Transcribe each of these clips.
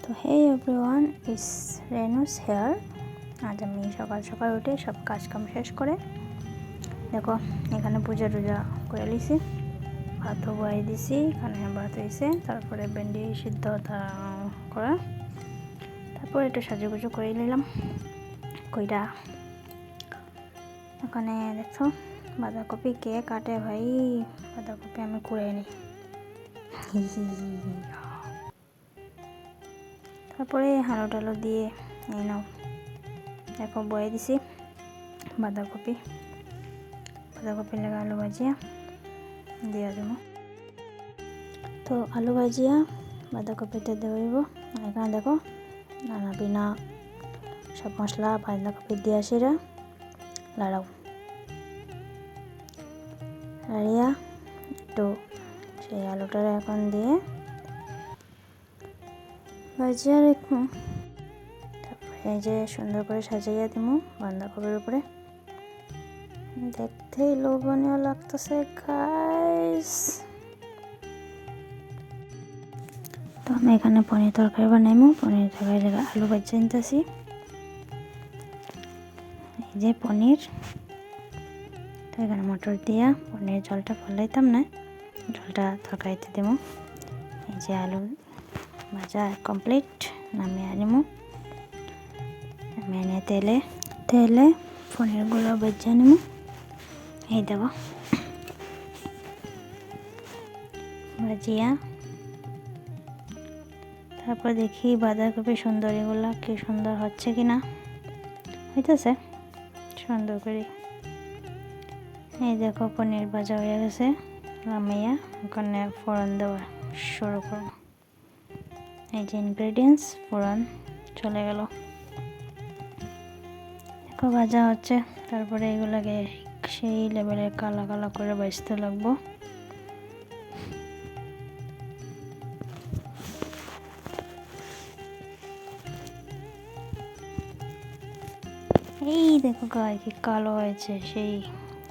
তো হে এভরিওয়ান, ইস রেনুস হেয়ার। আজ আমি সকাল সকাল উঠে সব কাজকাম শেষ করে দেখো এখানে পূজা টুজা করে লিছি, ভাতও বয়াই দিছি, এখানে ভাত হয়েছে, তারপরে ভেন্ডি সিদ্ধ করা, তারপরে একটু সাজুগুজু করে নিলাম কইরা। ওখানে দেখছো বাঁধাকপি কে কাটে ভাই, বাঁধাকপি আমি করে নিই। তারপরে আলু টালু দিয়ে এই নাও দেখো বয়ে দিছি বাঁধাকপি লেগে আলু ভাজিয়া দিয়ে দেবো। তো আলু ভাজিয়া বাঁধাকপিতে দেব। এখানে দেখো নানা বিনা সব মশলা বাঁধাকপি দিয়ে আসিরা লাড়াও, লাড়িয়া একটু সেই আলুটা এখন দিয়ে ভাজিয়া রেখো। তারপরে এই যে সুন্দর করে সাজাইয়া দিব বাঁধাকপির উপরে, দেখতেই লোভনীয় লাগতেছে গাইস। তো আমি এখানে পনির তরকারি বানাইমু, পনির তরকারি জায়গায় আলু ভাজিয়ে নিতেছি। এই যে পনির, তো এখানে মটর দিয়া পনির জলটা ফলাইতাম না, জলটা তরকারিতে দেবো। এই যে আলু ভাজা কমপ্লিট, নামিয়ে আনিমু। এনে তেলে পনিরগুলো ভেজে নিমু। এই দেখো ভাজিয়া, তারপর দেখি বাঁধাকপি সুন্দরীগুলো কি সুন্দর হচ্ছে কিনা, হইতেছে সুন্দর করে। এই দেখো পনির ভাজা হয়ে গেছে, নামিয়া ওখানে ফোড়ন দেওয়া শুরু করো। এই যে ইনগ্রেডিয়েন্টস, ফোড়ন চলে গেল, দেখো ভাজা হচ্ছে। তারপরে এগুলাকে সেই লেভেলের কালা কালা করে ভাজতে লাগবো। এই দেখো গায়ে কি কালো হয়েছে, সেই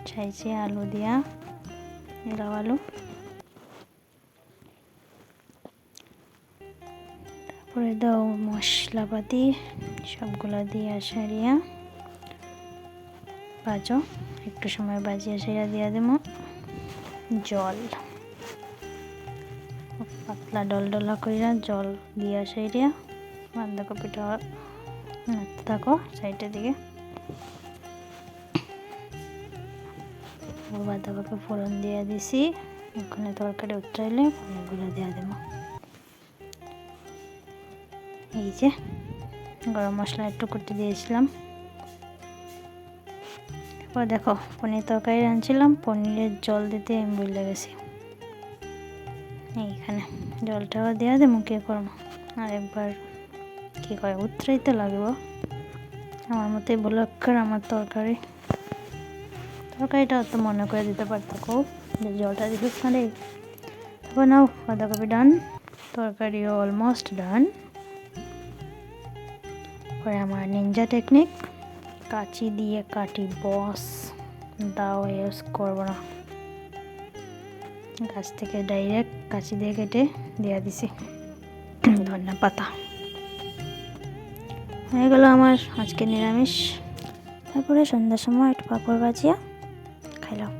চাইছে আলু দিয়া লাউ আলু। তারপরে দাও মশলাপাতি সবগুলা দিয়ে সারিয়া ভাজো, একটু সময় বাজিয়ে সারিয়া দিয়া দেবো জল, পাতলা ডলডলা কইরা জল দিয়া সারিয়া বাঁধাকপিটা নাড়তে থাকো সাইডের দিকে। বাঁধাকপি ফোড়ন দিয়ে দিছি, ওখানে তরকারি উতরাইলে পনিরগুলো দিয়ে দেবো। এই যে গরম মশলা একটু করতে দিয়েছিলাম। তারপর দেখো পনির তরকারি রাঁধছিলাম, পনিরের জল দিতে আমি ভুলে গেছি। এইখানে জলটাও দেওয়া দেবো, কী করবো আর একবার কী করে উতরাইতে লাগবো। আমার মতোই ভুলক্কর আমার তরকারিটা অত মনে করে দিতে পারতো খুব, যে জলটা দিস না রে। তারপর নাও বাঁধাকপি ডান, তরকারিও অলমোস্ট ডান। পরে আমার নিনজা টেকনিক, কাঁচি দিয়ে কাটি বস, দাও ইউজ করবো না, গাছ থেকে ডাইরেক্ট কাঁচি দিয়ে কেটে দিয়ে দিছি ধনিয়া পাতা। হয়ে গেল আমার আজকে নিরামিষ। তারপরে সন্ধ্যার সময় একটু পাঁপড় ভাজিয়া খাইলাম।